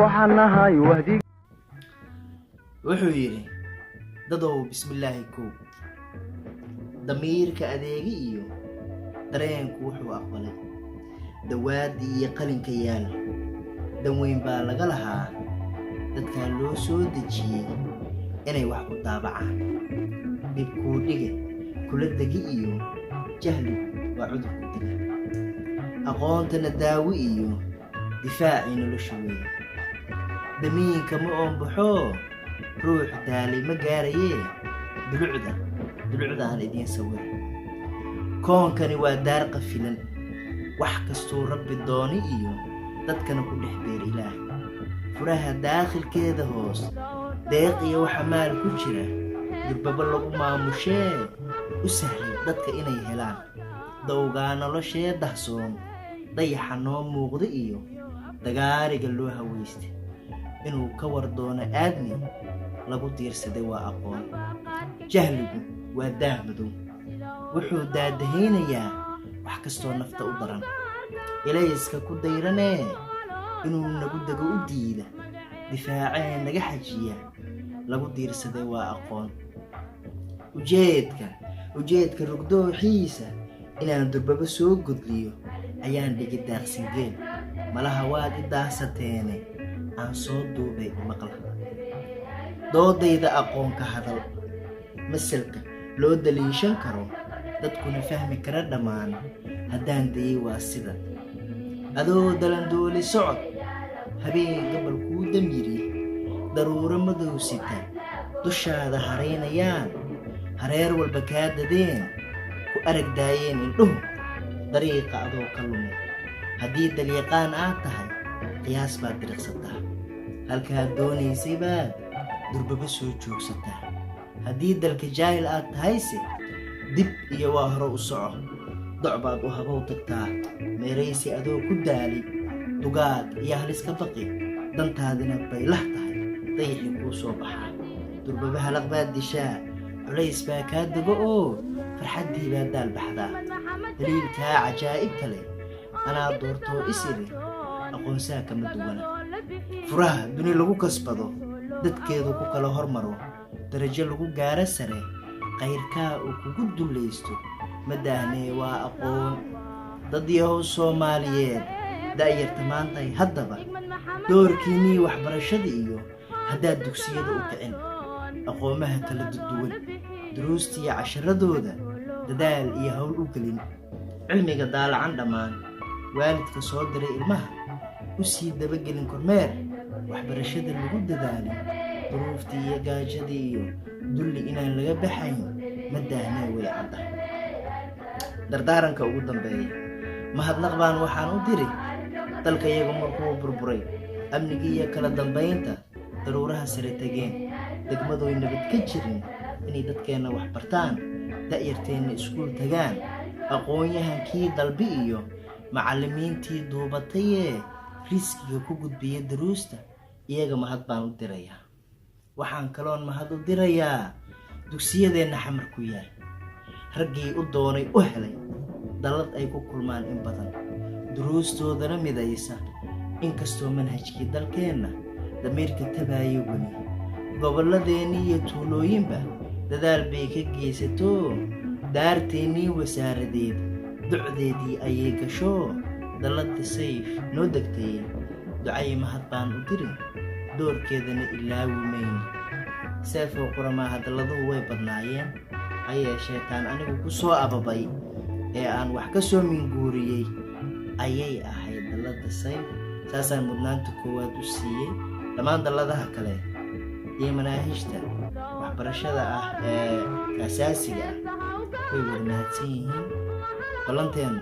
waxaan nahay wahdi wuxuu yiri dadow bismillaahi kow damiirka adeegi iyo dareenku wuxuu aqbalay dawaadii iyo qalinka yaal dan weyn baa laga lahaa dadka loo soo dejiyay inay wax ku daabacaan dibkuu dhige kula degi iyo jahli waa cudur ku dila aqoontana daawi iyo difaaci nolosha weeye damiinka ma oonbaxo ruux daali ma gaaraye dulucda aan idiin sawir koonkani waa daar qafilan wax kastuu rabbi dooni iyo dadkana ku dhex beer ilaah furaha daakhilkeeda hoos deeq iyo waxa maal ku jira dirbaba lagu maamushee u sahlay dadka inay helaan dawgaa noloshee dahsoon dayaxa noo muuqda iyo dagaariga loo haweystay inuu ka war doono aadmi lagu diirsaday waa aqoon jahligu waa daah madow wuxuu daadahaynayaa wax kastoo nafta u daran ilayska ku dayranee inuu nagu dego u diida difaacee naga xajiya lagu diirsaday waa aqoon ujeedka rugdooxiisa inaan durbaba soo gudliyo ayaan dhigi daaqsingeen malaha waad i daahsateene aan soo duubay maqla doodayda aqoon ka hadal masalka loo daliishan karo dadkuna fahmi kara dhammaan haddaan dayay waa sida adoo dalandooli socod habeen gabal kuu damyiri daruuro madow sita dushaada haraynayaan hareer walba kaa dadeen ku arag daayeen indhuhu dariiqa adoo ka lumay haddii dalyaqaan aad tahay qiyaas baad diriqsataa halkaad doonaysay baad durbaba soo joogsataa haddii dalka jaahil aad tahayse dib iyo waa hore u soco doc baad u habow tagtaa meeraysi adoo ku daali dugaag iyo halis ka baqi dantaadina bay lah tahay dayixii kuu soo baxaa durbaba halaq baad dishaa culays baa kaa dego oo farxaddii baa daal baxdaa daliilkaa cajaa'ibta leh anaa doortoo isiri aqoonsaa kama duwana furaha duni lagu kasbado dadkeedu ku kala hormaro darajo lagu gaaro sare qayrkaa uu kugu dullaysto ma daahnee waa aqoon dad yahow Soomaaliyeed da'yarta maantay haddaba doorkiinnii waxbarashada iyo haddaad dugsiyada u kicin aqoomaha kala duwan duruustiiyo casharadooda dadaal iyo hawl u gelin cilmiga daalacan dhammaan waalidka soo diray ilmaha u sii dabagelin kormeer waxbarashada lagu dadaalin duruuftii iyo gaajadii iyo dulli inaan laga baxayn ma daahnee way cadda dardaaranka ugu dambeeya mahadnaq baan waxaan u diri dalka iyagu markuu burburay amnigii iyo kala dambaynta daruuraha sare tegeen degmadooy nabad ka jirin inay dadkeenna wax bartaan da'yarteenna iskuul tagaan aqoon-yahankii dalbi iyo macallimiintii duubatayee riskiga ku gudbiya daruusta iyaga mahad baan u dirayaa waxaan kaloon mahad u dirayaa dugsiyadeenna xamar ku yaal raggii u doonay u helay dallad ay ku kulmaan in badan duruustoodana midaysa inkastoo manhajkii dalkeenna damiirka tabaayo weli gobolladeenni iyo tuulooyinba dadaal bay ka geysato daarteennii wasaaradeed ducdeedii ayay gasho dalladda sayf noo degtay ducay mahad baan u dirin doorkeedana ilaawi mayno seefoo quramaa hadalladuhu way badnaayeen ha yeeshee taan anigu ku soo ababay ee aan wax ka soo minguuriyey ayay ahayd dalladda sayf saasaan mudnaanta koowaad u siiyey dhammaan dalladaha kale iyo manaahijta waxbarashada ah ee asaasiga ah way wada mahadsan yihiin ballanteena